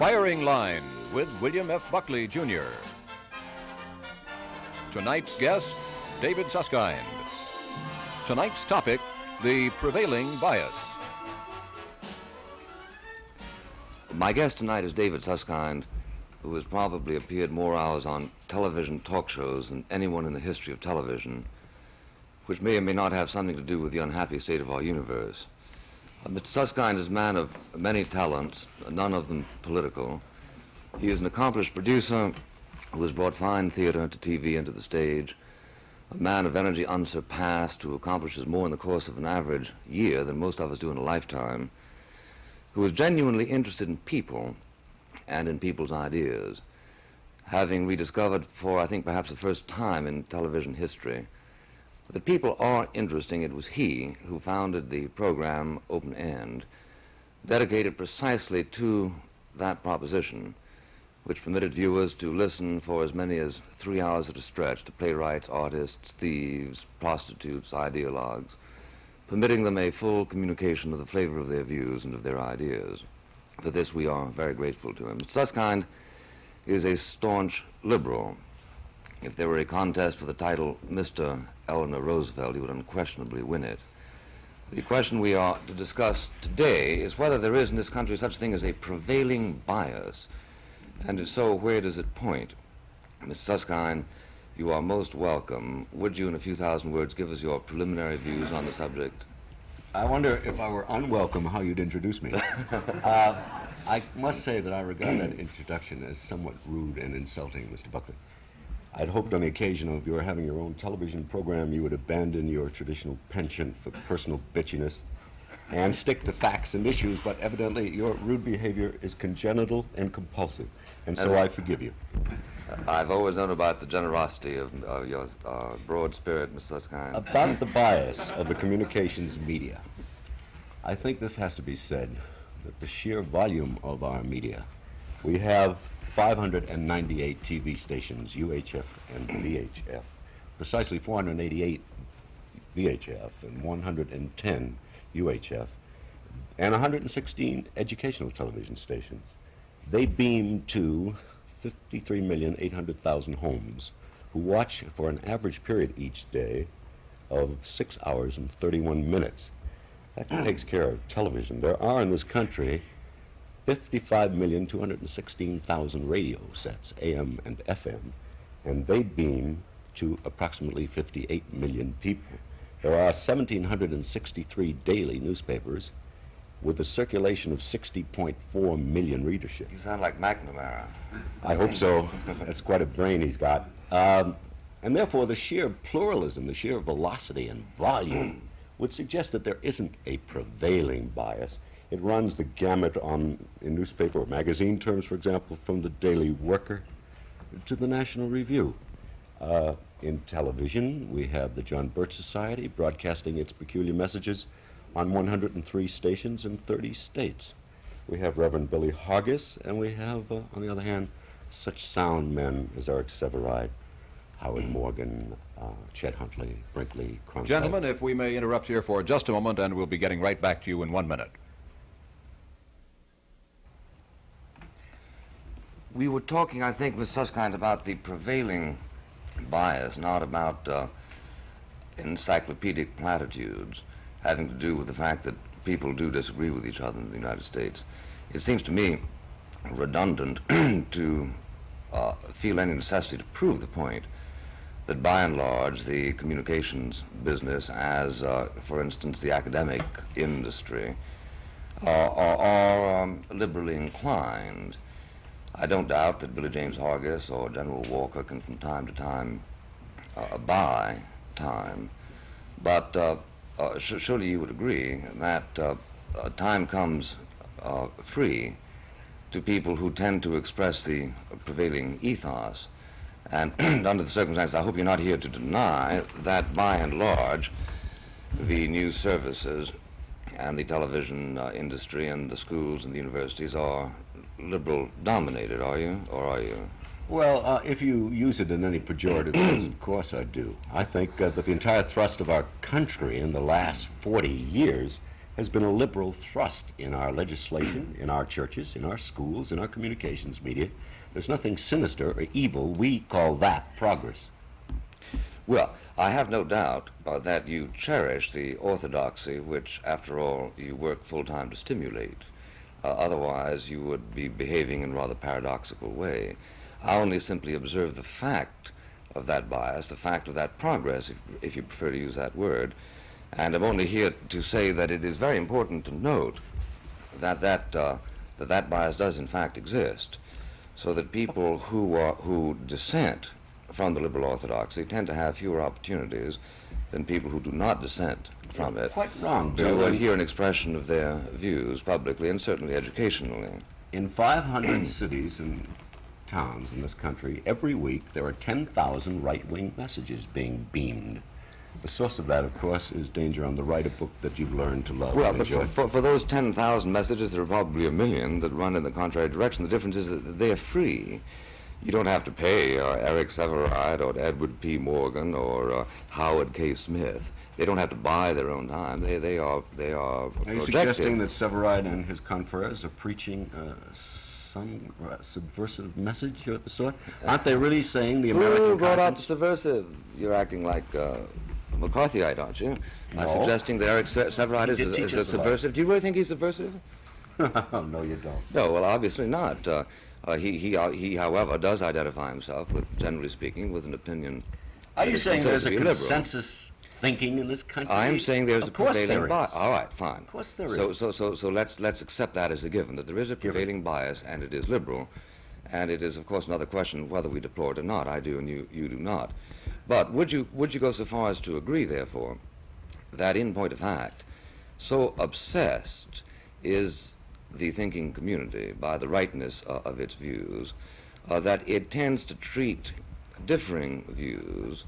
Firing Line with William F. Buckley, Jr. Tonight's guest, David Susskind. Tonight's topic, the prevailing bias. My guest tonight is David Susskind, who has probably appeared more hours on television talk shows than anyone in the history of television, which may or may not have something to do with the unhappy state of our universe. Mr. Susskind is a man of many talents, none of them political. He is an accomplished producer who has brought fine theater to TV and to the stage, a man of energy unsurpassed who accomplishes more in the course of an average year than most of us do in a lifetime, who is genuinely interested in people and in people's ideas, having rediscovered for, I think, perhaps the first time in television history, that people are interesting. It was he who founded the program Open End, dedicated precisely to that proposition, which permitted viewers to listen for as many as 3 hours at a stretch to playwrights, artists, thieves, prostitutes, ideologues, permitting them a full communication of the flavor of their views and of their ideas. For this we are very grateful to him. Mr. Susskind is a staunch liberal. If there were a contest for the title Mr. Eleanor Roosevelt, he would unquestionably win it. The question we are to discuss today is whether there is in this country such a thing as a prevailing bias, and if so, where does it point? Mr. Susskind, you are most welcome. Would you, in a few thousand words, give us your preliminary views on the subject? I wonder if I were unwelcome, how you'd introduce me. I must say that I regard that introduction as somewhat rude and insulting, Mr. Buckley. I'd hoped on the occasion of your having your own television program, you would abandon your traditional penchant for personal bitchiness and stick to facts and issues, but evidently your rude behavior is congenital and compulsive, and so I forgive you. I've always known about the generosity of your broad spirit, Mr. Susskind. About the bias of the communications media, I think this has to be said, that the sheer volume of our media, we have 598 TV stations, UHF and VHF, precisely 488 VHF and 110 UHF, and 116 educational television stations. They beam to 53,800,000 homes who watch for an average period each day of 6 hours and 31 minutes. That takes care of television. There are in this country 55,216,000 radio sets, AM and FM, and they beam to approximately 58 million people. There are 1,763 daily newspapers with a circulation of 60.4 million readership. You sound like McNamara. I hope so. That's quite a brain he's got. And therefore, the sheer pluralism, the sheer velocity and volume would suggest that there isn't a prevailing bias. It runs the gamut in newspaper or magazine terms, for example, from the Daily Worker to the National Review. In television, we have the John Birch Society broadcasting its peculiar messages on 103 stations in 30 states. We have Reverend Billy Hargis, and we have, on the other hand, such sound men as Eric Severide, Howard Morgan, Chet Huntley, Brinkley, Cronkite. Gentlemen, if we may interrupt here for just a moment, and we'll be getting right back to you in 1 minute. We were talking, I think, Ms. Susskind, about the prevailing bias, not about encyclopedic platitudes having to do with the fact that people do disagree with each other in the United States. It seems to me redundant to feel any necessity to prove the point that by and large the communications business, as for instance the academic industry, are liberally inclined. I don't doubt that Billy James Hargis or General Walker can from time to time buy time, but surely you would agree that time comes free to people who tend to express the prevailing ethos. And under the circumstances, I hope you're not here to deny that by and large the news services and the television industry and the schools and the universities are liberal dominated, are you? Or are you? Well, if you use it in any pejorative sense, of course I do. I think that the entire thrust of our country in the last 40 years has been a liberal thrust in our legislation, in our churches, in our schools, in our communications media. There's nothing sinister or evil. We call that progress. Well, I have no doubt that you cherish the orthodoxy which, after all, you work full-time to stimulate. Otherwise, you would be behaving in a rather paradoxical way. I only simply observe the fact of that bias, the fact of that progress, if you prefer to use that word, and I'm only here to say that it is very important to note that that bias does in fact exist, so that people who dissent from the liberal orthodoxy tend to have fewer opportunities than people who do not dissent from it. Quite wrong, Bill. To hear an expression of their views publicly and certainly educationally. In 500 cities and towns in this country, every week there are 10,000 right-wing messages being beamed. The source of that, of course, is Danger on the Right, a book that you've learned to love Well, and but enjoy. for those 10,000 messages, there are probably a million that run in the contrary direction. The difference is that they are free. You don't have to pay Eric Sevareid or Edward P. Morgan or Howard K. Smith. They don't have to buy their own time. They are Are you projected. suggesting that Sevareid and his confreres are preaching some subversive message of the sort? Aren't they really saying the American Who brought up conscience? subversive? You're acting like a McCarthyite, aren't you? No. I'm suggesting that Eric Sevareid He did is teach a us about it. subversive. Do you really think he's subversive? No, you don't. No, well, obviously not. He, however, does identify himself with, generally speaking, with an opinion. Are that you is saying considered there's to a be liberal. consensus thinking in this country? I'm saying there's a Of course prevailing there bias. is. All right, fine. Of course there is. So let's accept that as a given, that there is a prevailing bias and it is liberal. And it is, of course, another question whether we deplore it or not. I do and you do not. But would you go so far as to agree, therefore, that in point of fact, so obsessed is the thinking community by the rightness of its views that it tends to treat differing views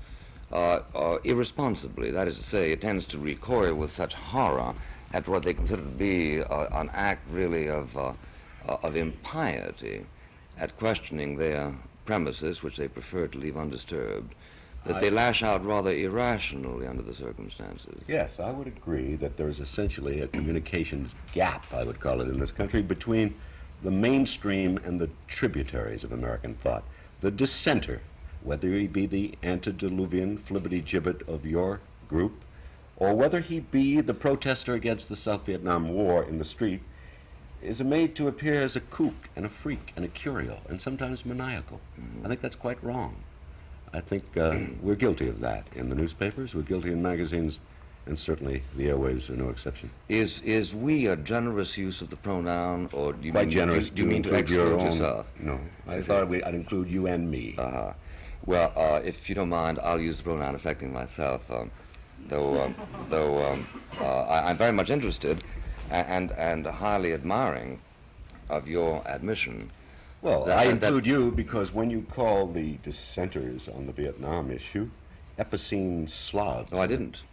irresponsibly? That is to say, it tends to recoil with such horror at what they consider to be an act really of impiety at questioning their premises, which they prefer to leave undisturbed, that they lash out rather irrationally under the circumstances. Yes, I would agree that there is essentially a communications gap, I would call it, in this country between the mainstream and the tributaries of American thought. The dissenter, whether he be the antediluvian flibbity-gibbet of your group, or whether he be the protester against the South Vietnam War in the street, is made to appear as a kook and a freak and a curio, and sometimes maniacal. I think that's quite wrong. I think we're guilty of that in the newspapers, we're guilty in magazines, and certainly the airwaves are no exception. Is we a generous use of the pronoun, or do you Quite mean, generous. do you mean to include your exclude own- yourself? No, I thought I'd include you and me. Well, if you don't mind, I'll use the pronoun affecting myself, though I'm very much interested and highly admiring of your admission. Well, that- I that- include you because when you call the dissenters on the Vietnam issue Epicene Slavs. No, I didn't.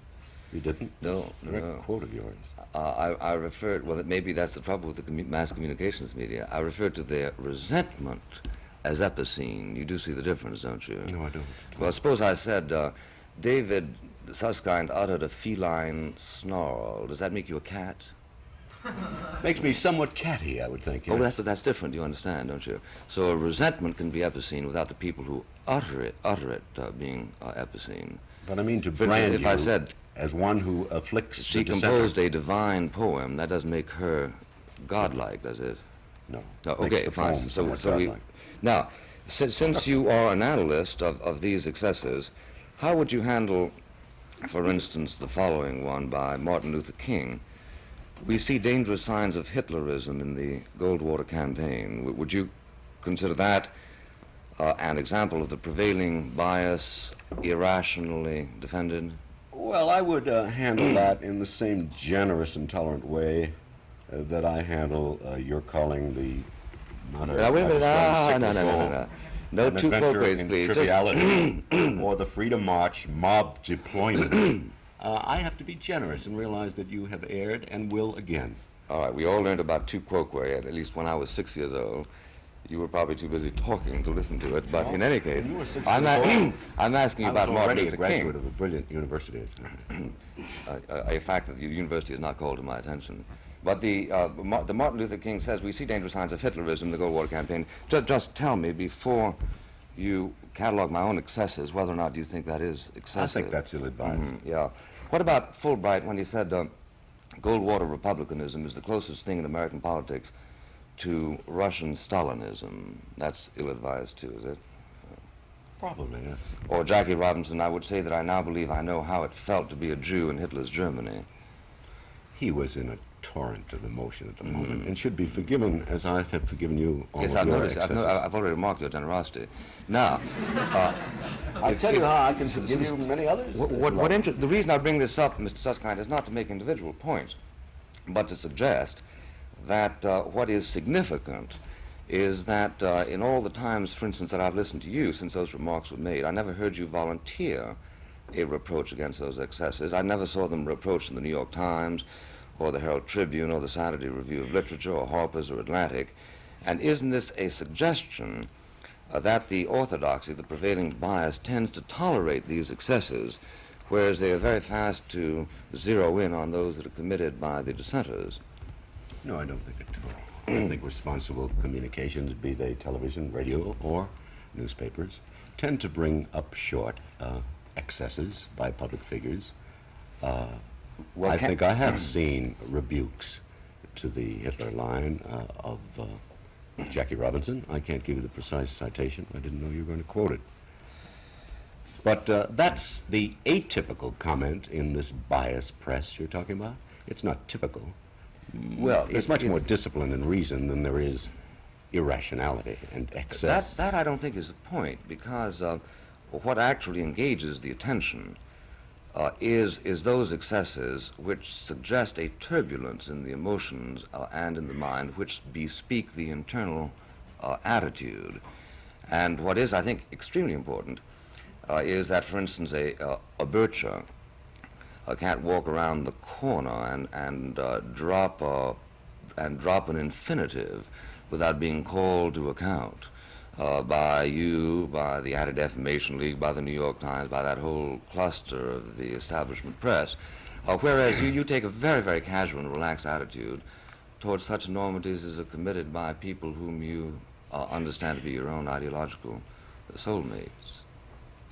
You didn't? No, Direct no. quote of yours. I referred, well, maybe that's the trouble with the mass communications media. I referred to their resentment as epicene. You do see the difference, don't you? No, I don't. Well, suppose I said, David Susskind uttered a feline snarl. Does that make you a cat? Makes me somewhat catty, I would think. Oh, Yes. that's different. You understand, don't you? So a resentment can be epicene without the people who utter it being epicene. But I mean to For brand instance, if you I said as one who afflicts she the dissenter. composed a divine poem, that doesn't make her godlike, does it? No. No, Makes okay, the fine. poem So somewhat we godlike. now, since you are an analyst of these excesses, how would you handle, for instance, the following one by Martin Luther King? We see dangerous signs of Hitlerism in the Goldwater campaign. Would you consider that an example of the prevailing bias irrationally defended? Well, I would handle that in the same generous and tolerant way that I handle your calling the... Now, wait a minute. No. No An two adventure quotes, in please. Just- triviality, or the Freedom March mob deployment. I have to be generous and realize that you have erred and will again. All right, we all learned about tu quoque, at least when I was 6 years old. You were probably too busy talking to listen to it, but in any case, you were 6 I'm, years old. I'm asking you I was about Martin already a Luther graduate King. of a brilliant university. A fact that the university has not called to my attention. But the Martin Luther King says we see dangerous signs of Hitlerism in the Gold Water campaign. Just tell me, before you catalog my own excesses, whether or not you think that is excessive. I think that's ill-advised. Yeah. What about Fulbright when he said Goldwater republicanism is the closest thing in American politics to Russian Stalinism? That's ill-advised too, is it? Probably, yes. Or Jackie Robinson, I would say that I now believe I know how it felt to be a Jew in Hitler's Germany. He was in a torrent of emotion at the moment and should be forgiven as I have forgiven you all Yes, of I've your noticed. excesses. I've already remarked your generosity. Now, I'll tell you how I can forgive you many others. the reason I bring this up, Mr. Susskind, is not to make individual points, but to suggest that what is significant is that in all the times, for instance, that I've listened to you since those remarks were made, I never heard you volunteer a reproach against those excesses. I never saw them reproached in the New York Times or the Herald Tribune or the Saturday Review of Literature or Harper's or Atlantic. And isn't this a suggestion that the orthodoxy, the prevailing bias, tends to tolerate these excesses, whereas they are very fast to zero in on those that are committed by the dissenters? No, I don't think it at all. I think responsible communications, be they television, radio, or newspapers, tend to bring up short excesses by public figures. Well, I think I have seen rebukes to the Hitler line of Jackie Robinson. I can't give you the precise citation. I didn't know you were going to quote it. But that's the atypical comment in this biased press you're talking about. It's not typical. Well, There's much more discipline and reason than there is irrationality and excess. That I don't think is the point, because what actually engages the attention is those excesses which suggest a turbulence in the emotions and in the mind, which bespeak the internal attitude. And what is, I think, extremely important is that, for instance, a bircher can't walk around the corner and drop an infinitive without being called to account by you, by the Anti-Defamation League, by the New York Times, by that whole cluster of the establishment press. Whereas you take a very, very casual and relaxed attitude towards such enormities as are committed by people whom you understand to be your own ideological soulmates.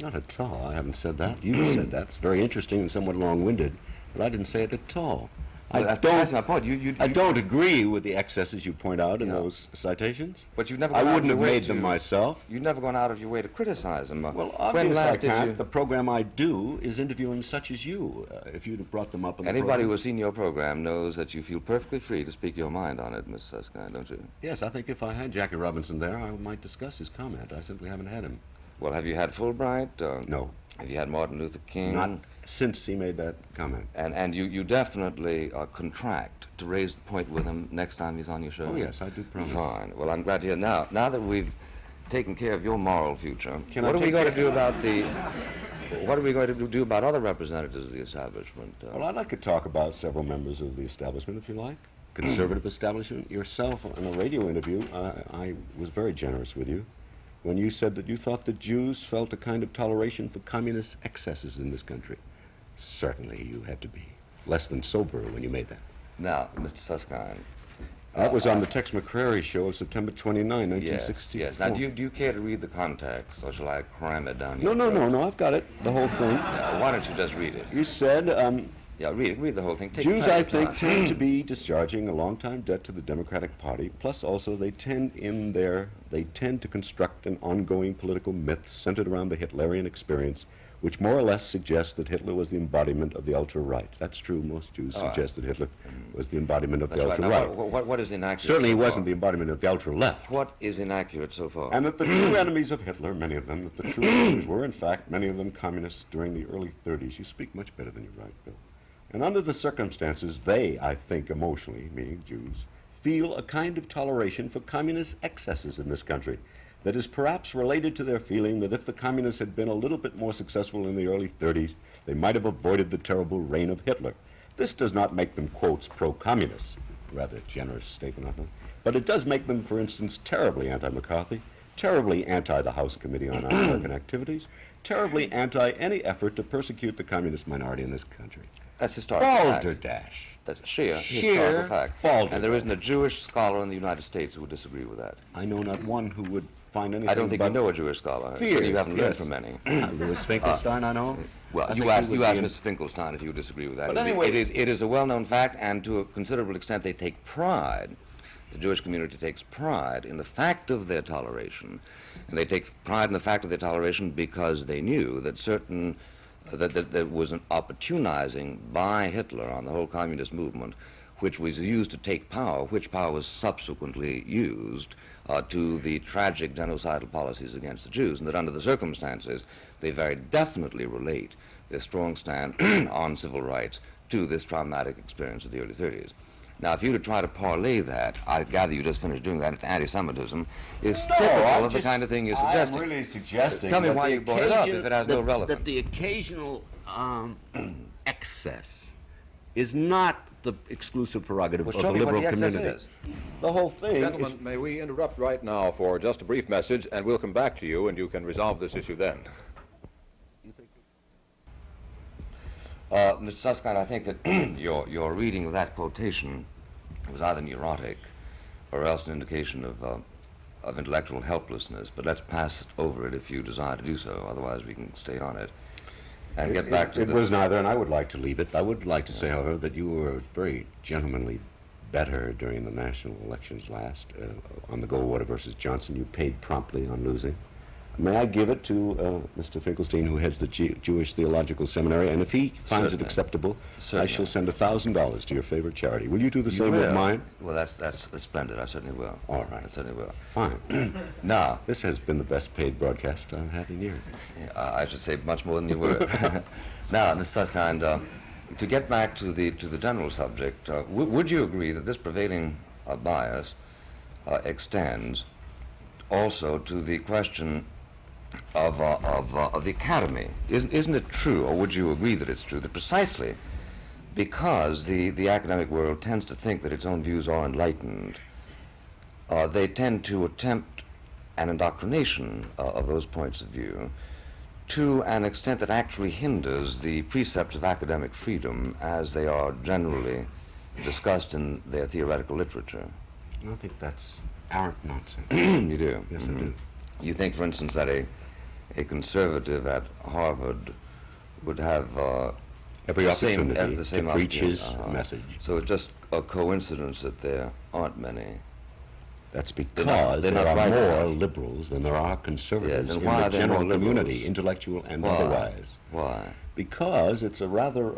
Not at all. I haven't said that. You said that. It's very interesting and somewhat long-winded, but I didn't say it at all. Well, that's my point. I don't agree with the excesses you point out in those citations. But you've never I gone out of wouldn't your have way made them to- myself. You've never gone out of your way to criticize them. Well, when obviously I last did can't. you? The program I do is interviewing such as you. If you'd have brought them up in the Anybody program. who has seen your program knows that you feel perfectly free to speak your mind on it, Miss Susskind, don't you? Yes, I think if I had Jackie Robinson there, I might discuss his comment. I simply haven't had him. Well, have you had Fulbright? No, Have you had Martin Luther King? not since he made that comment. And you definitely contract to raise the point with him next time he's on your show? Oh, yes, I do promise. Fine. Well, I'm glad to hear. Now that we've taken care of your moral future, Can I what are we take going to care- do about what are we going to do about other representatives of the establishment? Well, I'd like to talk about several members of the establishment, if you like. Conservative establishment. Yourself, in a radio interview, I was very generous with you when you said that you thought the Jews felt a kind of toleration for communist excesses in this country. Certainly you had to be less than sober when you made that. Now, Mr. Susskind. That was on the Tex McCrary show of September 29, 1964. Yes. Now, do you care to read the context, or shall I cram it down No, your no, throat? no, I've got it, the whole thing. Why don't you just read it? You said, Yeah, read it. Read the whole thing. Take Jews, plenty I of think, time. tend to be discharging a long-time debt to the Democratic Party. Plus, also, they tend to construct an ongoing political myth centered around the Hitlerian experience, which more or less suggests that Hitler was the embodiment of the ultra-right. That's true. Most Jews suggest that Hitler was the embodiment of That's the right. Now, ultra-right. what is inaccurate? Certainly, so he wasn't the far? embodiment of the ultra-left. What is inaccurate so far? And that the true enemies of Hitler, many of them, that the true enemies were, in fact, many of them communists during the early 30s. You speak much better than you write, Bill. And under the circumstances, they, I think, emotionally, meaning Jews, feel a kind of toleration for communist excesses in this country that is perhaps related to their feeling that if the communists had been a little bit more successful in the early 30s, they might have avoided the terrible reign of Hitler. This does not make them, quotes, pro-communist. rather generous statement, I think. But it does make them, for instance, terribly anti-McCarthy, terribly anti the House Committee on Un-American Activities, terribly anti any effort to persecute the communist minority in this country. That's historical fact. Balderdash. That's sheer Sheer historical fact. balderdash. And there isn't a Jewish scholar in the United States who would disagree with that. I know not one who would find anything I don't think but you know a Jewish scholar. fears, Certainly you haven't learned yes. from many. Louis Finkelstein, I know. Well, I you think asked he would be Mr. Finkelstein if you would disagree with that. But anyway- it is a well-known fact, and to a considerable extent they take pride. The Jewish community takes pride in the fact of their toleration, and they take pride in the fact of their toleration because they knew that that there was an opportunizing by Hitler on the whole communist movement, which was used to take power, which power was subsequently used to the tragic genocidal policies against the Jews, and that under the circumstances, they very definitely relate their strong stand on civil rights to this traumatic experience of the early 30s. Now, if you were to try to parlay that, I gather you just finished doing that, into anti-Semitism, is typical of the kind of thing you're suggesting. I'm really suggesting Tell me that why the you brought it up occasion- if it has no relevance. That the occasional excess is not the exclusive prerogative Well, of show the me what liberal the excess community. is. The whole thing Gentlemen, is... may we interrupt right now for just a brief message, and we'll come back to you, and you can resolve this issue then. Mr. Susskind, I think that your reading of that quotation was either neurotic or else an indication of intellectual helplessness, but let's pass over it if you desire to do so, otherwise we can stay on it and get back to It was neither, and I would like to leave it. I would like to say, however, that you were very gentlemanly better during the national elections last on the Goldwater versus Johnson. You paid promptly on losing. May I give it to Mr. Finkelstein, who heads the Jewish Theological Seminary, and if he finds it Certainly. acceptable, I Certainly. shall send $1,000 to your favorite charity. Will you do the You same with will. mine? Well, that's splendid. I certainly will. All right. I certainly will. Fine. Now, This has been the best paid broadcast I've had in years. I should say much more than you were. Now, Mr. Susskind, to get back to the general subject, would you agree that this prevailing bias extends also to the question of the academy? Isn't it true, or would you agree that it's true, that precisely because the academic world tends to think that its own views are enlightened, they tend to attempt an indoctrination of those points of view to an extent that actually hinders the precepts of academic freedom as they are generally discussed in their theoretical literature? I think that's arrant nonsense. You do? Yes, I do. You think, for instance, that a conservative at Harvard would have Every the same- opportunity the same to preach his opportunity, message. So it's just a coincidence that there aren't many. That's They're because not there are right more enough. liberals than there are conservatives Yes, and in why the are there general more community, liberals? intellectual and Why? otherwise. Why? Because it's a rather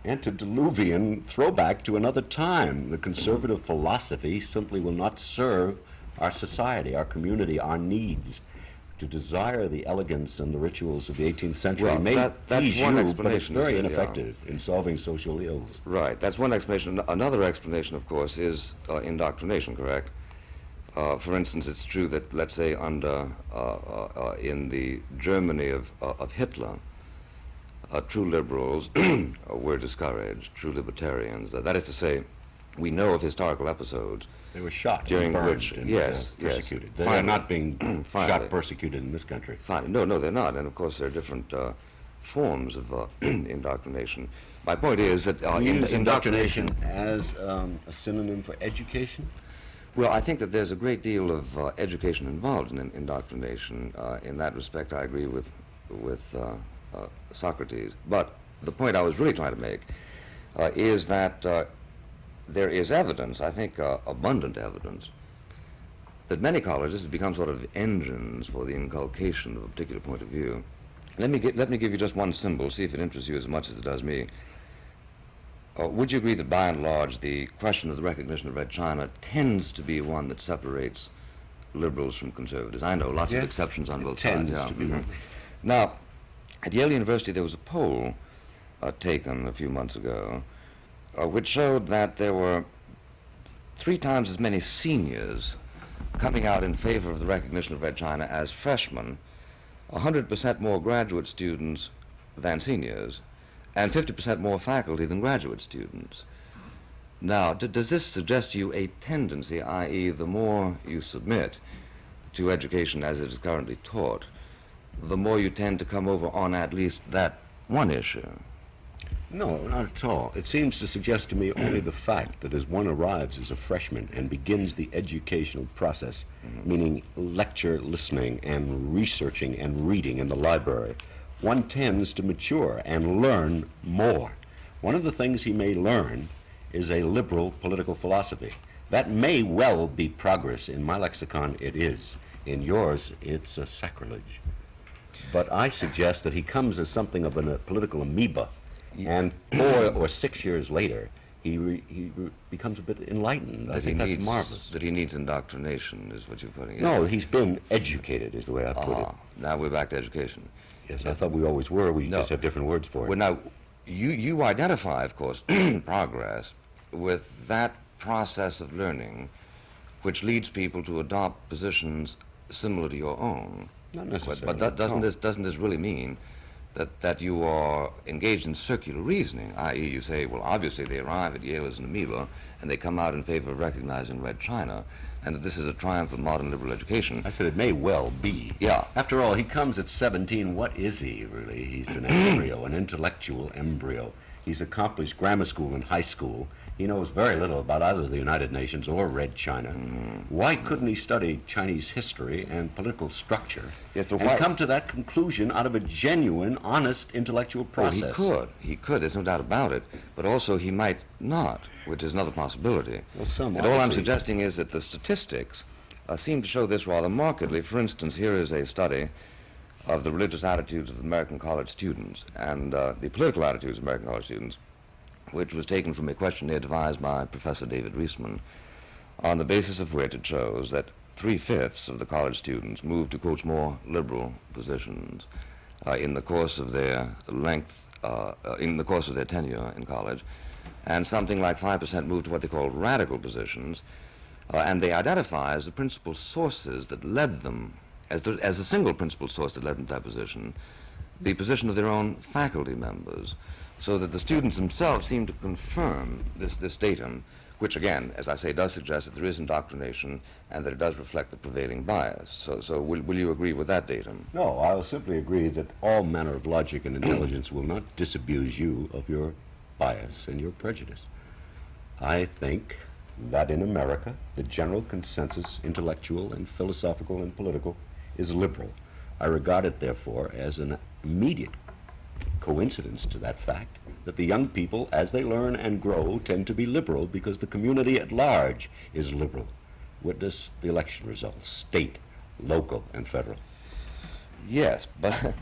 antediluvian throwback to another time. The conservative philosophy simply will not serve our society, our community, our needs. To desire the elegance and the rituals of the 18th century Well, may that's please one you, but it's explanation, very isn't it? Yeah. ineffective in solving social ills. Right. That's one explanation. Another explanation, of course, is indoctrination, correct? For instance, it's true that, let's say, in the Germany of Hitler, true liberals were discouraged, true libertarians. That is to say, we know of historical episodes They were shot during and burned which, and yes, persecuted. yes. They're Finally. not being Finally. shot, persecuted in this country. Fine. No, they're not. And of course, there are different forms of indoctrination. My point is that You use indoctrination as a synonym for education? Well, I think that there's a great deal of education involved in indoctrination. In that respect, I agree with Socrates. But the point I was really trying to make is that there is evidence, I think abundant evidence, that many colleges have become sort of engines for the inculcation of a particular point of view. Let me give you just one symbol, see if it interests you as much as it does me. Would you agree that by and large the question of the recognition of Red China tends to be one that separates liberals from conservatives? I know, lots of Yes, exceptions on it both sides. tends to be one. Now, at Yale University there was a poll taken a few months ago which showed that there were 3 times as many seniors coming out in favor of the recognition of Red China as freshmen, 100% more graduate students than seniors, and 50% more faculty than graduate students. Now, does this suggest to you a tendency, i.e., the more you submit to education as it is currently taught, the more you tend to come over on at least that one issue? No, not at all. It seems to suggest to me only the fact that as one arrives as a freshman and begins the educational process, meaning lecture listening and researching and reading in the library, one tends to mature and learn more. One of the things he may learn is a liberal political philosophy. That may well be progress. In my lexicon, it is. In yours, it's a sacrilege. But I suggest that he comes as something of a political amoeba, and 4 or 6 years later, he becomes a bit enlightened. I think that's marvelous. That he needs indoctrination, is what you're putting it. No, he's been educated, is the way I put it. Now we're back to education. Yes, I thought we always were. We No. just have different words for it. Well, now, you identify, of course, progress with that process of learning which leads people to adopt positions similar to your own. Not necessarily. But doesn't No. this really mean that you are engaged in circular reasoning, i.e. you say, well, obviously they arrive at Yale as an amoeba, and they come out in favor of recognizing Red China, and that this is a triumph of modern liberal education. I said it may well be. Yeah. After all, he comes at 17. What is he, really? He's an embryo, an intellectual embryo. He's accomplished grammar school and high school. He knows very little about either the United Nations or Red China. Why couldn't he study Chinese history and political structure Yes, but and why- come to that conclusion out of a genuine, honest intellectual process? Oh, he could, there's no doubt about it, but also he might not, which is another possibility. Well, some And all I'm obviously- suggesting is that the statistics seem to show this rather markedly. For instance, here is a study of the religious attitudes of American college students and the political attitudes of American college students, which was taken from a questionnaire devised by Professor David Reisman, on the basis of which it shows that 3/5 of the college students moved to, quote, more liberal positions in the course of their in the course of their tenure in college, and something like 5% moved to what they call radical positions, and they identify as the principal sources that led them, as the single principal source that led them to that position, the position of their own faculty members, so that the students themselves seem to confirm this datum, which again, as I say, does suggest that there is indoctrination and that it does reflect the prevailing bias. So will you agree with that datum? No, I'll simply agree that all manner of logic and intelligence will not disabuse you of your bias and your prejudice. I think that in America, the general consensus, intellectual and philosophical and political, is liberal. I regard it, therefore, as an immediate coincidence to that fact that the young people, as they learn and grow, tend to be liberal because the community at large is liberal. Witness the election results, state, local, and federal. Yes, but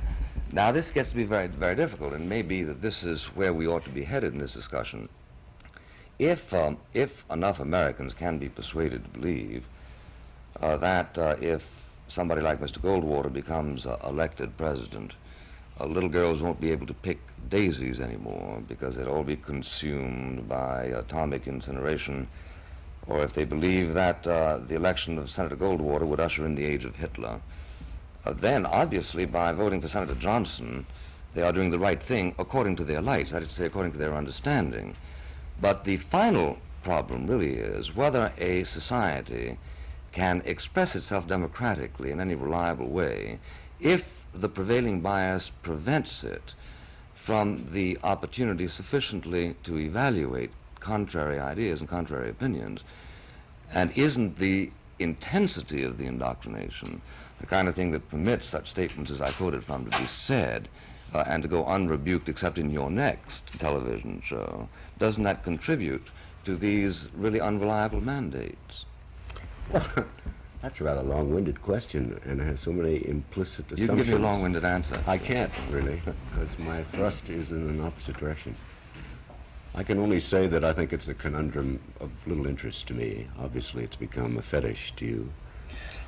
now this gets to be very, very difficult, and maybe that this is where we ought to be headed in this discussion. If enough Americans can be persuaded to believe that if somebody like Mr. Goldwater becomes elected president, little girls won't be able to pick daisies anymore because they'll all be consumed by atomic incineration, or if they believe that the election of Senator Goldwater would usher in the age of Hitler, then obviously by voting for Senator Johnson, they are doing the right thing according to their lights, that is to say, according to their understanding. But the final problem really is whether a society can express itself democratically in any reliable way if the prevailing bias prevents it from the opportunity sufficiently to evaluate contrary ideas and contrary opinions. And isn't the intensity of the indoctrination the kind of thing that permits such statements as I quoted from to be said and to go unrebuked except in your next television show? Doesn't that contribute to these really unreliable mandates? That's a rather long-winded question, and it has so many implicit assumptions. You can give me a long-winded answer. I can't, really, because my thrust is in an opposite direction. I can only say that I think it's a conundrum of little interest to me. Obviously, it's become a fetish to you.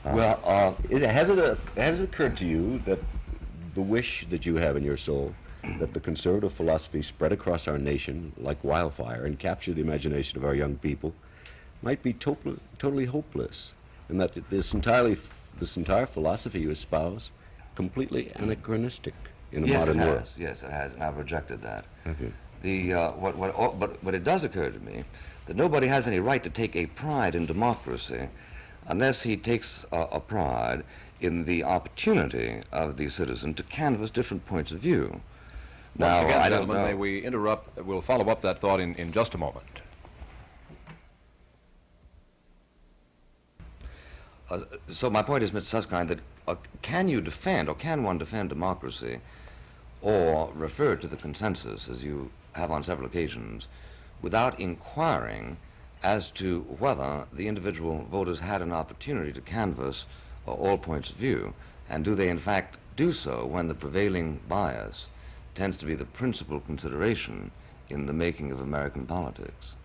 Has it occurred to you that the wish that you have in your soul that the conservative philosophy spread across our nation like wildfire and capture the imagination of our young people might be totally hopeless, and that this entire philosophy you espouse completely anachronistic in a modern world? Yes, it has, and I've rejected that. Have you? But it does occur to me that nobody has any right to take a pride in democracy unless he takes a pride in the opportunity of the citizen to canvass different points of view. Once again, I don't gentlemen, know. may we interrupt? We'll follow up that thought in just a moment. So my point is, Mr. Susskind, that can you defend, or can one defend democracy, or refer to the consensus, as you have on several occasions, without inquiring as to whether the individual voters had an opportunity to canvass all points of view, and do they in fact do so when the prevailing bias tends to be the principal consideration in the making of American politics?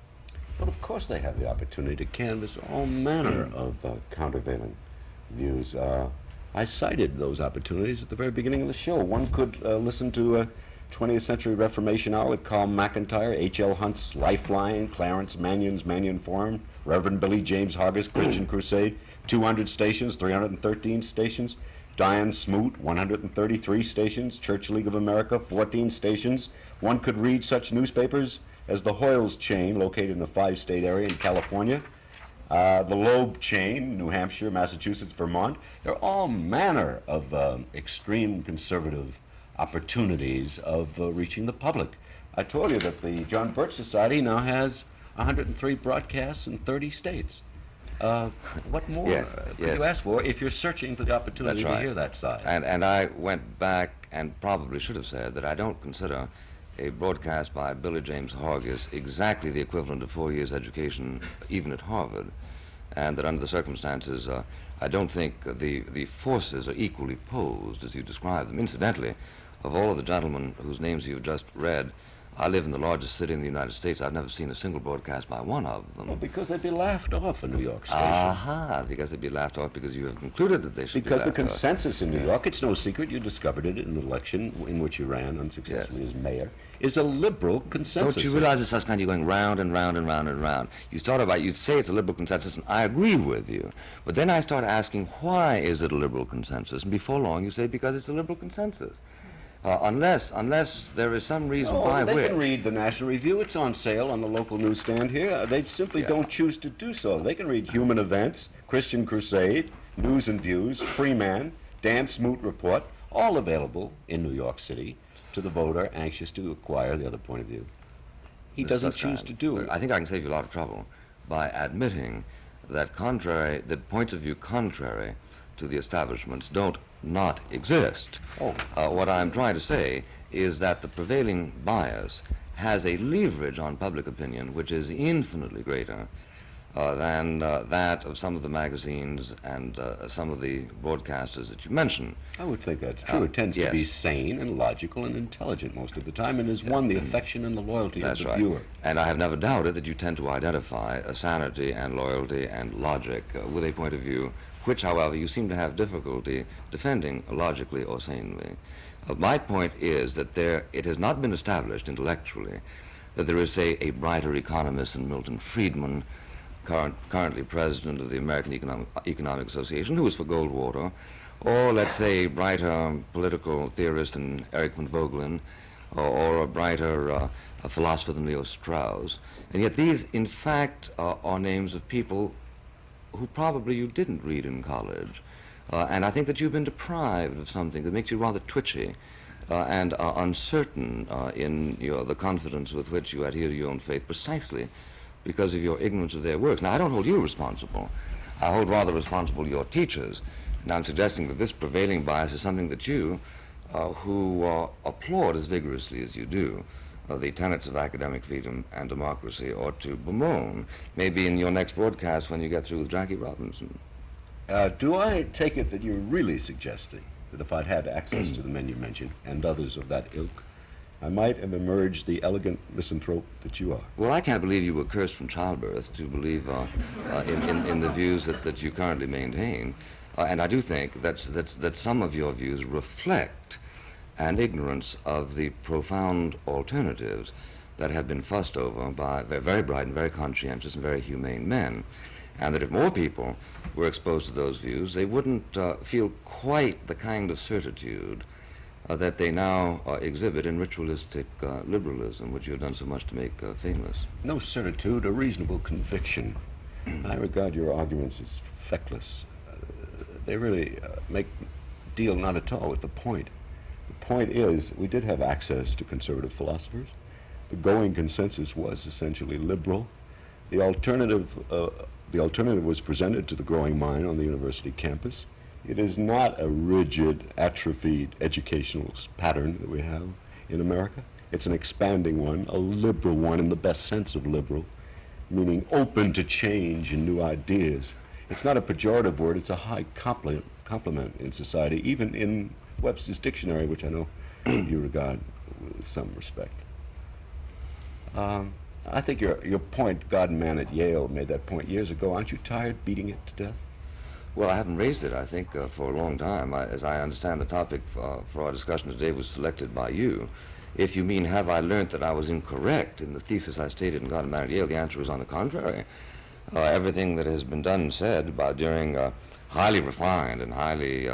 Well, of course they have the opportunity to canvass all manner of countervailing views. I cited those opportunities at the very beginning of the show. One could listen to 20th Century Reformation Hour with Carl McIntyre, H.L. Hunt's Lifeline, Clarence Mannion's Mannion Forum, Reverend Billy James Hoggar's Christian Crusade, 200 stations, 313 stations, Diane Smoot, 133 stations, Church League of America, 14 stations. One could read such newspapers as the Hoyles chain, located in a 5-state area in California, the Loeb chain, New Hampshire, Massachusetts, Vermont. There are all manner of extreme conservative opportunities of reaching the public. I told you that the John Birch Society now has 103 broadcasts in 30 states. What more could you ask for if you're searching for the opportunity to hear that side? And I went back and probably should have said that I don't consider a broadcast by Billy James Hoggar's exactly the equivalent of 4 years education, even at Harvard, and that under the circumstances, I don't think the forces are equally posed as you describe them. Incidentally, of all of the gentlemen whose names you've just read, I live in the largest city in the United States. I've never seen a single broadcast by one of them. Well, because they'd be laughed off a New York station. Aha, because they'd be laughed off because you have concluded that they should Because be the laughed off. consensus in New York, it's no secret, you discovered it in the election in which you ran unsuccessfully as mayor, is a liberal consensus. Don't you realize, Mr. Susskind, you're going round and round and round and round. You say it's a liberal consensus, and I agree with you. But then I start asking, why is it a liberal consensus? And before long, you say, because it's a liberal consensus. Unless there is some reason by they which... can read the National Review. It's on sale on the local newsstand here. They simply don't choose to do so. They can read Human Events, Christian Crusade, News and Views, Free Man, Dan Smoot Report, all available in New York City to the voter anxious to acquire the other point of view. He doesn't choose to do it. I think I can save you a lot of trouble by admitting that points of view contrary to the establishments don't not exist. What I'm trying to say is that the prevailing bias has a leverage on public opinion which is infinitely greater than that of some of the magazines and some of the broadcasters that you mentioned. I would think that's true. It tends to be sane and logical and intelligent most of the time, and has won the affection and the loyalty of the viewer. And I have never doubted that you tend to identify sanity and loyalty and logic with a point of view which, however, you seem to have difficulty defending logically or sanely. My point is that it has not been established intellectually that there is, say, a brighter economist than Milton Friedman, currently president of the American Economic Association, who was for Goldwater, or, let's say, a brighter political theorist than Erich von Vogelin, or a brighter philosopher than Leo Strauss. And yet these, in fact, are names of people who probably you didn't read in college. And I think that you've been deprived of something that makes you rather twitchy and uncertain in the confidence with which you adhere to your own faith, precisely because of your ignorance of their work. Now, I don't hold you responsible. I hold rather responsible your teachers. And I'm suggesting that this prevailing bias is something that you, who applaud as vigorously as you do, the tenets of academic freedom and democracy, ought to bemoan, maybe in your next broadcast when you get through with Jackie Robinson. Do I take it that you're really suggesting that if I'd had access to the men you mentioned and others of that ilk, I might have emerged the elegant misanthrope that you are? Well, I can't believe you were cursed from childbirth to believe in the views that you currently maintain. And I do think that some of your views reflect an ignorance of the profound alternatives that have been fussed over by very bright and very conscientious and very humane men. And that if more people were exposed to those views, they wouldn't feel quite the kind of certitude that they now exhibit in ritualistic liberalism, which you have done so much to make famous. No certitude, a reasonable conviction. I regard your arguments as feckless. They really deal not at all with the point. The point is, we did have access to conservative philosophers. The going consensus was essentially liberal. The alternative was presented to the growing mind on the university campus. It is not a rigid, atrophied educational pattern that we have in America. It's an expanding one, a liberal one in the best sense of liberal, meaning open to change and new ideas. It's not a pejorative word, it's a high compliment in society, even in Webster's dictionary, which I know you regard with some respect. I think your point, God and Man at Yale made that point years ago. Aren't you tired beating it to death? Well, I haven't raised it, I think, for a long time. As I understand, the topic for our discussion today was selected by you. If you mean, have I learned that I was incorrect in the thesis I stated in God and Man at Yale, the answer is on the contrary. Everything that has been done and said during highly refined and highly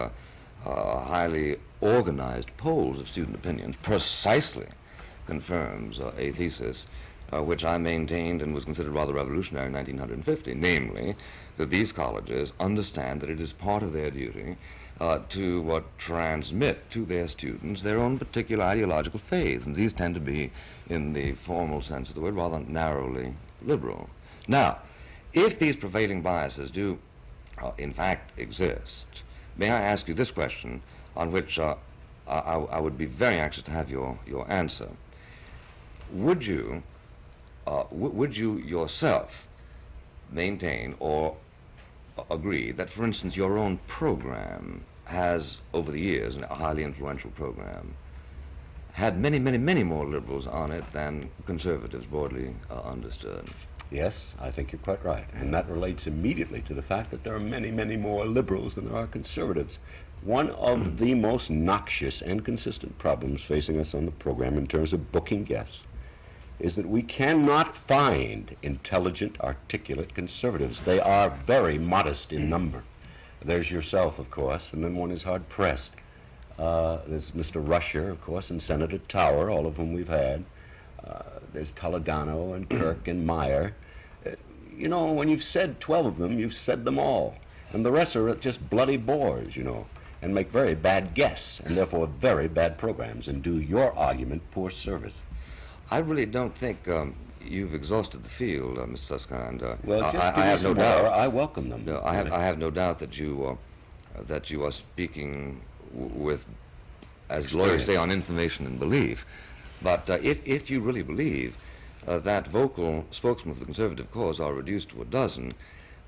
organized polls of student opinions precisely confirms a thesis which I maintained and was considered rather revolutionary in 1950, namely that these colleges understand that it is part of their duty to transmit to their students their own particular ideological faiths, and these tend to be, in the formal sense of the word, rather narrowly liberal. Now, if these prevailing biases do, in fact, exist, may I ask you this question, on which I would be very anxious to have your answer. Would you yourself maintain or agree that, for instance, your own program has, over the years, a highly influential program, had many, many, many more liberals on it than conservatives broadly understood? Yes, I think you're quite right. And that relates immediately to the fact that there are many, many more liberals than there are conservatives. One of the most noxious and consistent problems facing us on the program in terms of booking guests is that we cannot find intelligent, articulate conservatives. They are very modest in number. There's yourself, of course, and then one is hard-pressed. There's Mr. Rusher, of course, and Senator Tower, all of whom we've had. There's Toledano and Kirk and Meyer. You know, when you've said 12 of them, you've said them all. And the rest are just bloody bores, you know, and make very bad guests, and therefore very bad programs, and do your argument poor service. I really don't think you've exhausted the field, Mr. Susskind. Well, just I have no doubt. I welcome them. No, I have no doubt that you are speaking with, as lawyers say, on information and belief. But if you really believe that vocal spokesmen of the conservative cause are reduced to a dozen,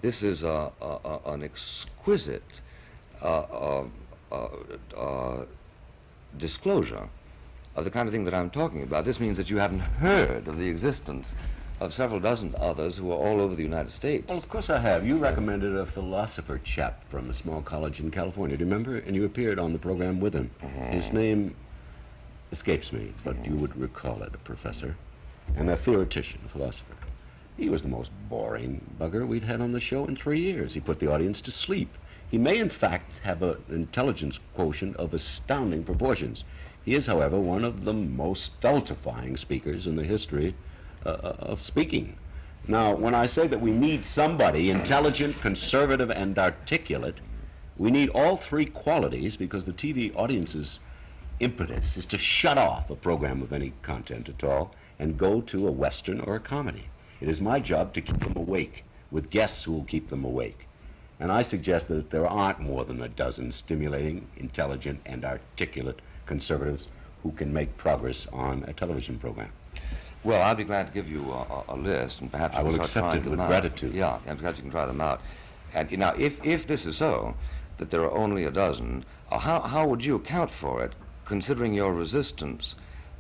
this is an exquisite disclosure of the kind of thing that I'm talking about. This means that you haven't heard of the existence of several dozen others who are all over the United States. Well, of course I have. You recommended a philosopher chap from a small college in California. Do you remember? And you appeared on the program with him. His name escapes me, but you would recall it, a professor and a theoretician, a philosopher. He was the most boring bugger we'd had on the show in 3 years. He put the audience to sleep. He may, in fact, have an intelligence quotient of astounding proportions. He is, however, one of the most stultifying speakers in the history of speaking. Now, when I say that we need somebody intelligent, conservative, and articulate, we need all three qualities because the TV audience's impetus is to shut off a program of any content at all and go to a Western or a comedy. It is my job to keep them awake with guests who will keep them awake. And I suggest that there aren't more than a dozen stimulating, intelligent, and articulate conservatives who can make progress on a television program. Well, I'll be glad to give you a list, and perhaps I you will can start accept trying it with them out. gratitude. Yeah, and perhaps you can try them out. And now, if this is so, that there are only a dozen, how would you account for it, considering your resistance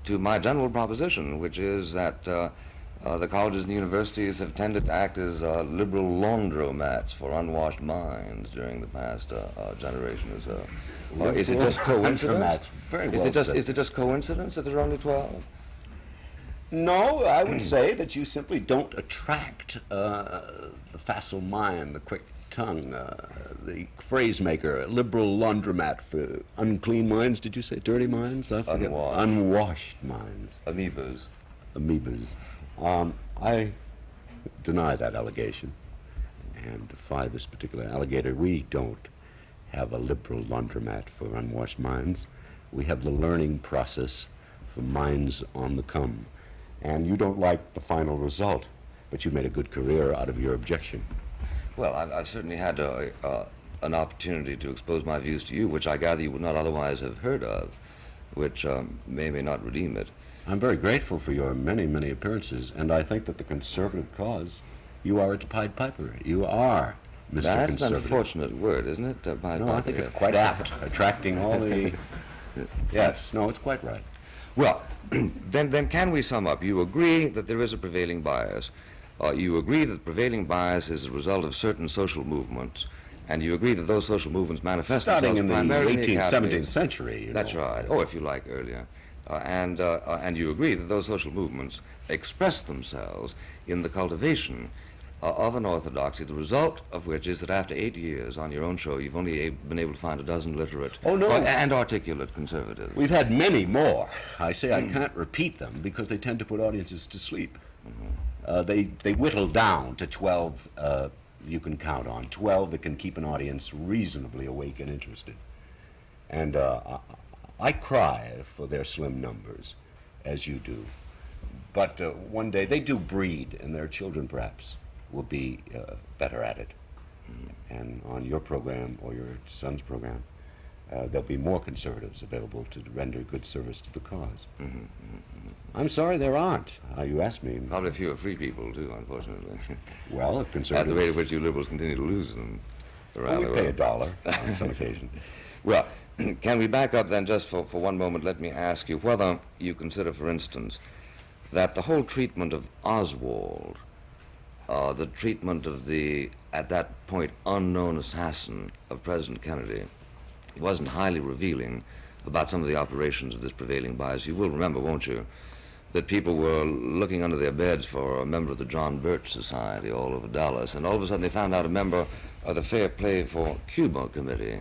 to my general proposition, which is that the colleges and the universities have tended to act as liberal laundromats for unwashed minds during the past generation or so? Is it just coincidence? Very well said. Is it just coincidence that there are only 12? No, I would say that you simply don't attract the facile mind, the quick tongue. The phrase maker, liberal laundromat for unclean minds, did you say? Dirty minds? I forget. Unwashed. Unwashed minds. Amoebas. Amoebas. I deny that allegation and defy this particular alligator. We don't have a liberal laundromat for unwashed minds. We have the learning process for minds on the come. And you don't like the final result, but you made a good career out of your objection. Well, I've certainly had an opportunity to expose my views to you, which I gather you would not otherwise have heard of, which may or may not redeem it. I'm very grateful for your many, many appearances, and I think that the conservative cause, you are its Pied Piper. You are Mr. That's an Conservative. unfortunate word, isn't it? Pied No, I Piper, think yeah. it's quite apt, attracting all the... Yes, no, it's quite right. Well, then can we sum up? You agree that there is a prevailing bias. You agree that prevailing bias is a result of certain social movements, and you agree that those social movements manifest Starting themselves in the primarily 18th, academies. 17th century. That's right. Or if you like, earlier. And you agree that those social movements express themselves in the cultivation of an orthodoxy, the result of which is that after 8 years on your own show, you've only been able to find a dozen literate and articulate conservatives. We've had many more. I say I can't repeat them because they tend to put audiences to sleep. They whittle down to 12 you can count on, 12 that can keep an audience reasonably awake and interested. And I cry for their slim numbers, as you do. But one day they do breed, and their children perhaps will be better at it. And on your program or your son's program, there'll be more conservatives available to render good service to the cause. I'm sorry there aren't. You asked me. Probably fewer free people, too, unfortunately. Well, if At conservatives... the rate at which you liberals continue to lose them around we the pay world. $1 on some occasion. Well, can we back up then just for one moment? Let me ask you whether you consider, for instance, that the whole treatment of Oswald, the treatment of the, at that point, unknown assassin of President Kennedy, wasn't highly revealing about some of the operations of this prevailing bias. You will remember, won't you, that people were looking under their beds for a member of the John Birch Society all over Dallas, and all of a sudden they found out a member of the Fair Play for Cuba Committee,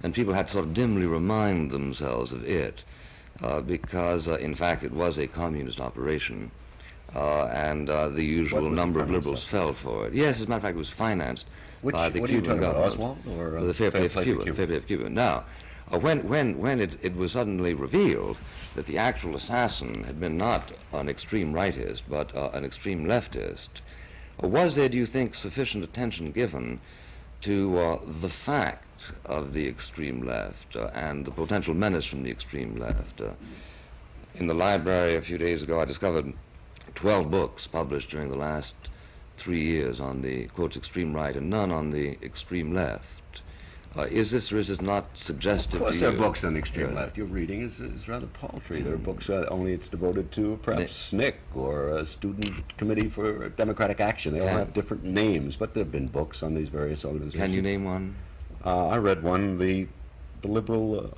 and people had to sort of dimly remind themselves of it, because, in fact, it was a communist operation, and the usual number of liberals fell for it. Yes, as a matter of fact, it was financed by the What are you Cuban talking about, government. Oswald? Or, The Fair Play for Cuba. The Fair Play for Cuba. Now, when it was suddenly revealed that the actual assassin had been not an extreme rightist, but an extreme leftist, was there, do you think, sufficient attention given to the fact of the extreme left and the potential menace from the extreme left? In the library a few days ago, I discovered 12 books published during the last 3 years on the, quotes, extreme right, and none on the extreme left. Is this or is this not suggestive to you? Of course there are books on the extreme left. Your reading is rather paltry. There are books only it's devoted to perhaps SNCC or a Student Committee for Democratic Action. They all have different names, but there have been books on these various organizations. Can you name one? I read one, the liberal,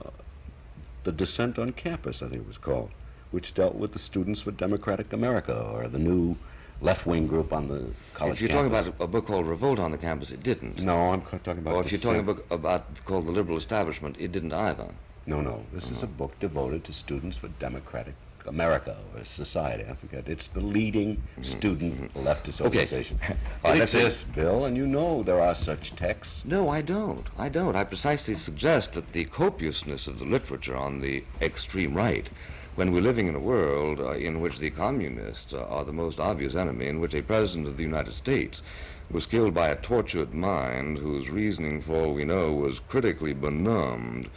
the Dissent on Campus, I think it was called, which dealt with the Students for Democratic America, or the new left-wing group on the college If you're campus. talking about a book called Revolt on the Campus, it didn't. No, I'm talking about Or if you're talking Dissent. about called The Liberal Establishment, it didn't either. No, this is a book devoted to Students for Democratic America, or society, I forget. It's the leading student leftist organization. It exists, Bill, and you know there are such texts. No, I don't. I precisely suggest that the copiousness of the literature on the extreme right, when we're living in a world in which the communists are the most obvious enemy, in which a president of the United States was killed by a tortured mind whose reasoning, for all we know, was critically benumbed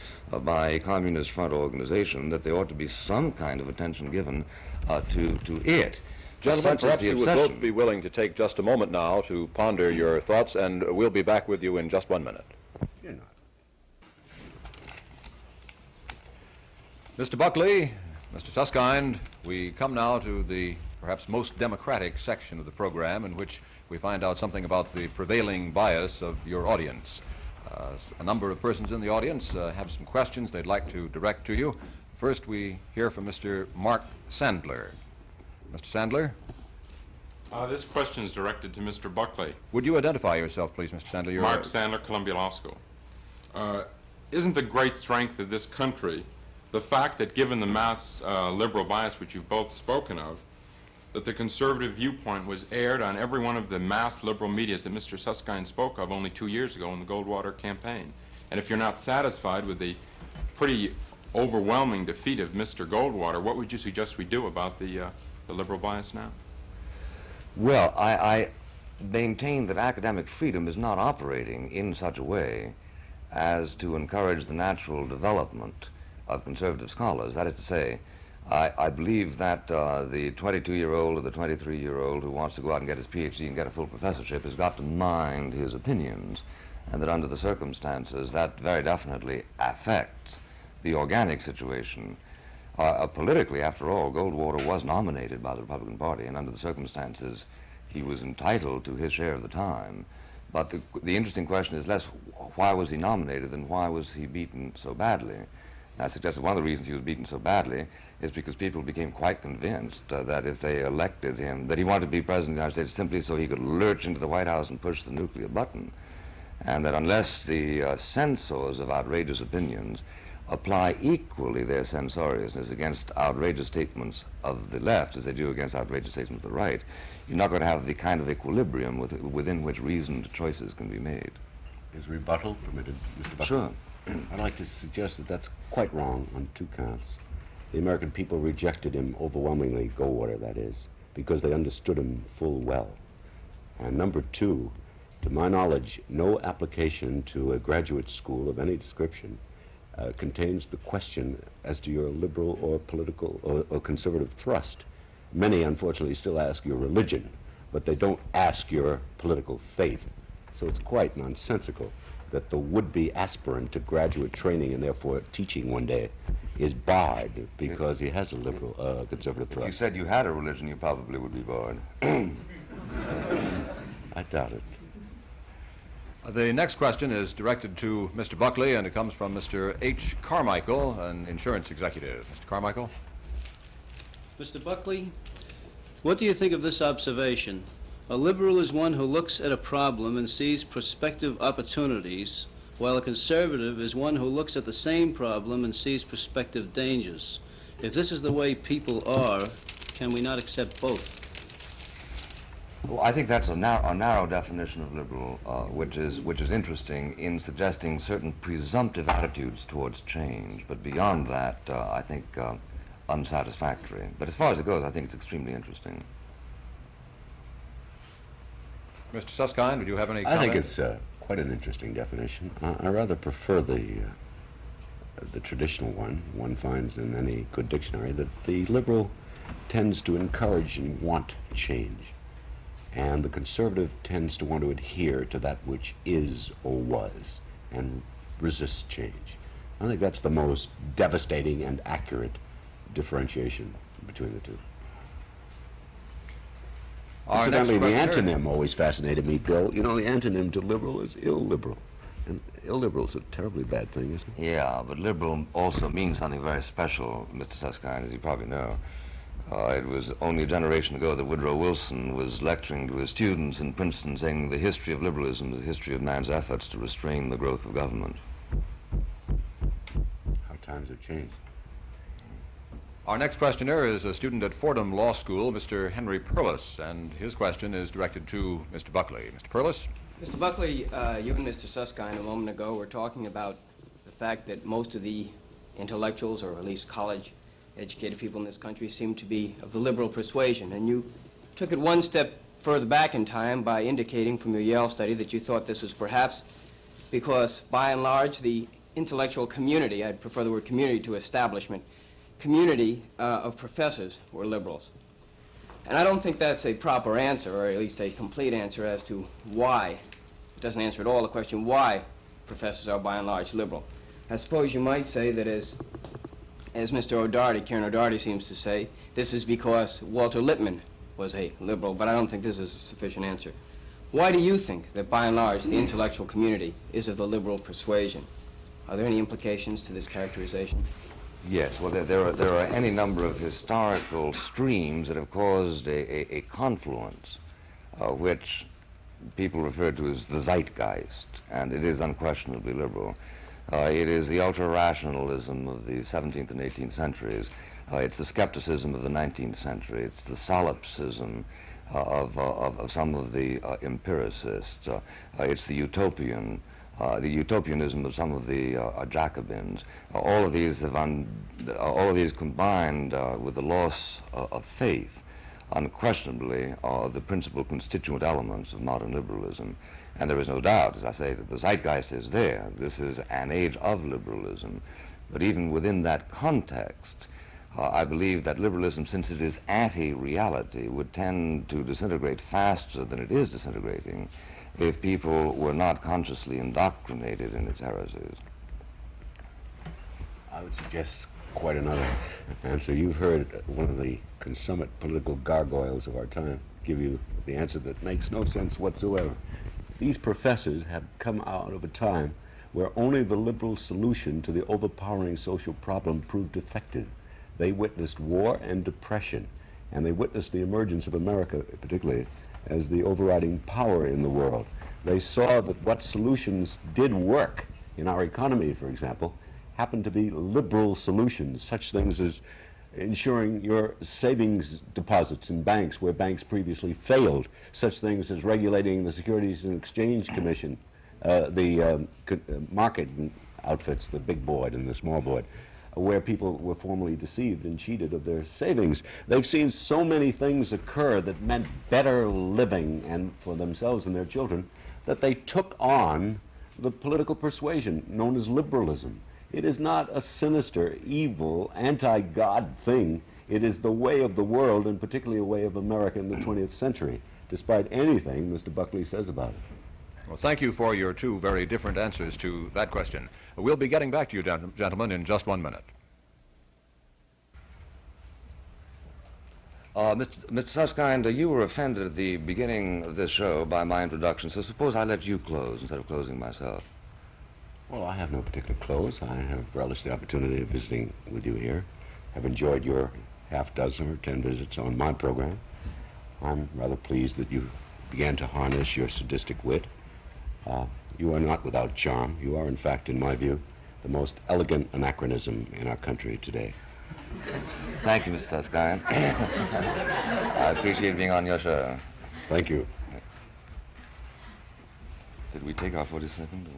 by a communist front organization, that there ought to be some kind of attention given to it. Gentlemen, Such is perhaps the you would obsession. both be willing to take just a moment now to ponder your thoughts, and we'll be back with you in just 1 minute. You're not. Mr. Buckley, Mr. Susskind, we come now to the perhaps most democratic section of the program, in which we find out something about the prevailing bias of your audience. A number of persons in the audience have some questions they'd like to direct to you. First, we hear from Mr. Mark Sandler. Mr. Sandler? This question is directed to Mr. Buckley. Would you identify yourself, please, Mr. Sandler? You're Mark Sandler, Columbia Law School. Isn't the great strength of this country the fact that, given the mass liberal bias which you've both spoken of, that the conservative viewpoint was aired on every one of the mass liberal medias that Mr. Susskind spoke of only 2 years ago in the Goldwater campaign? And if you're not satisfied with the pretty overwhelming defeat of Mr. Goldwater, what would you suggest we do about the liberal bias now? Well, I maintain that academic freedom is not operating in such a way as to encourage the natural development of conservative scholars. That is to say, I believe that the 22-year-old or the 23-year-old who wants to go out and get his PhD and get a full professorship has got to mind his opinions, and that under the circumstances that very definitely affects the organic situation. Politically, after all, Goldwater was nominated by the Republican Party, and under the circumstances, he was entitled to his share of the time. But the interesting question is less why was he nominated than why was he beaten so badly. And I suggest that one of the reasons he was beaten so badly is because people became quite convinced that if they elected him, that he wanted to be president of the United States simply so he could lurch into the White House and push the nuclear button. And that unless the censors of outrageous opinions apply equally their censoriousness against outrageous statements of the left as they do against outrageous statements of the right, you're not going to have the kind of equilibrium within which reasoned choices can be made. Is rebuttal permitted, Mr. Buckley? Sure. I'd like to suggest that that's quite wrong on 2 counts. The American people rejected him overwhelmingly, Goldwater that is, because they understood him full well. And number 2, to my knowledge, no application to a graduate school of any description contains the question as to your liberal or political or conservative thrust. Many, unfortunately, still ask your religion, but they don't ask your political faith. So it's quite nonsensical that the would-be aspirant to graduate training and therefore teaching one day is barred because he has a liberal, conservative thrust. If you said you had a religion, you probably would be barred. I doubt it. The next question is directed to Mr. Buckley, and it comes from Mr. H. Carmichael, an insurance executive. Mr. Carmichael? Mr. Buckley, what do you think of this observation? A liberal is one who looks at a problem and sees prospective opportunities, while a conservative is one who looks at the same problem and sees prospective dangers. If this is the way people are, can we not accept both? Well, I think that's a narrow definition of liberal, which is interesting in suggesting certain presumptive attitudes towards change. But beyond that, I think unsatisfactory. But as far as it goes, I think it's extremely interesting. Mr. Susskind, would you have any I comment? think it's quite an interesting definition. I rather prefer the traditional one finds in any good dictionary, that the liberal tends to encourage and want change, and the conservative tends to want to adhere to that which is or was and resist change. I think that's the most devastating and accurate differentiation between the two. Our next Incidentally, the questioner- antonym always fascinated me, Bill. You know, the antonym to liberal is illiberal. And illiberal is a terribly bad thing, isn't it? Yeah, but liberal also means something very special, Mr. Susskind, as you probably know. It was only a generation ago that Woodrow Wilson was lecturing to his students in Princeton saying the history of liberalism is the history of man's efforts to restrain the growth of government. How times have changed. Our next questioner is a student at Fordham Law School, Mr. Henry Perlis, and his question is directed to Mr. Buckley. Mr. Perlis? Mr. Buckley, you and Mr. Susskind a moment ago were talking about the fact that most of the intellectuals, or at least college-educated people in this country, seem to be of the liberal persuasion. And you took it one step further back in time by indicating from your Yale study that you thought this was perhaps because, by and large, the intellectual community, I'd prefer the word community to establishment, community of professors were liberals. And I don't think that's a proper answer, or at least a complete answer as to why. It doesn't answer at all the question why professors are by and large liberal. I suppose you might say that as Mr. O'Doherty, Kieran O'Doherty seems to say, this is because Walter Lippmann was a liberal, but I don't think this is a sufficient answer. Why do you think that by and large the intellectual community is of the liberal persuasion? Are there any implications to this characterization? Yes, well, there are any number of historical streams that have caused a confluence, which people refer to as the zeitgeist, and it is unquestionably liberal. It is the ultra-rationalism of the 17th and 18th centuries. It's the skepticism of the 19th century. It's the solipsism of some of the empiricists. It's the utopianism of some of the Jacobins. All of these combined with the loss of faith, unquestionably, are the principal constituent elements of modern liberalism. And there is no doubt, as I say, that the zeitgeist is there. This is an age of liberalism. But even within that context, I believe that liberalism, since it is anti-reality, would tend to disintegrate faster than it is disintegrating if people were not consciously indoctrinated in its heresies. I would suggest quite another answer. You've heard one of the consummate political gargoyles of our time give you the answer that makes no sense whatsoever. These professors have come out of a time where only the liberal solution to the overpowering social problem proved effective. They witnessed war and depression, and they witnessed the emergence of America, particularly, as the overriding power in the world. They saw that what solutions did work in our economy, for example, happened to be liberal solutions, such things as ensuring your savings deposits in banks where banks previously failed, such things as regulating the Securities and Exchange Commission, the market outfits, the big board and the small board, where people were formerly deceived and cheated of their savings. They've seen so many things occur that meant better living and for themselves and their children that they took on the political persuasion known as liberalism. It is not a sinister, evil, anti-God thing. It is the way of the world, and particularly a way of America in the 20th century, despite anything Mr. Buckley says about it. Well, thank you for your two very different answers to that question. We'll be getting back to you, gentlemen, in just 1 minute. Mr. Susskind, you were offended at the beginning of this show by my introduction, so suppose I let you close instead of closing myself. Well, I have no particular close. I have relished the opportunity of visiting with you here. I've enjoyed your half dozen or 10 visits on my program. I'm rather pleased that you began to harness your sadistic wit. You are not without charm. You are, in fact, in my view, the most elegant anachronism in our country today. Thank you, Mr. Susskind. I appreciate being on your show. Thank you. Did we take our 40 seconds?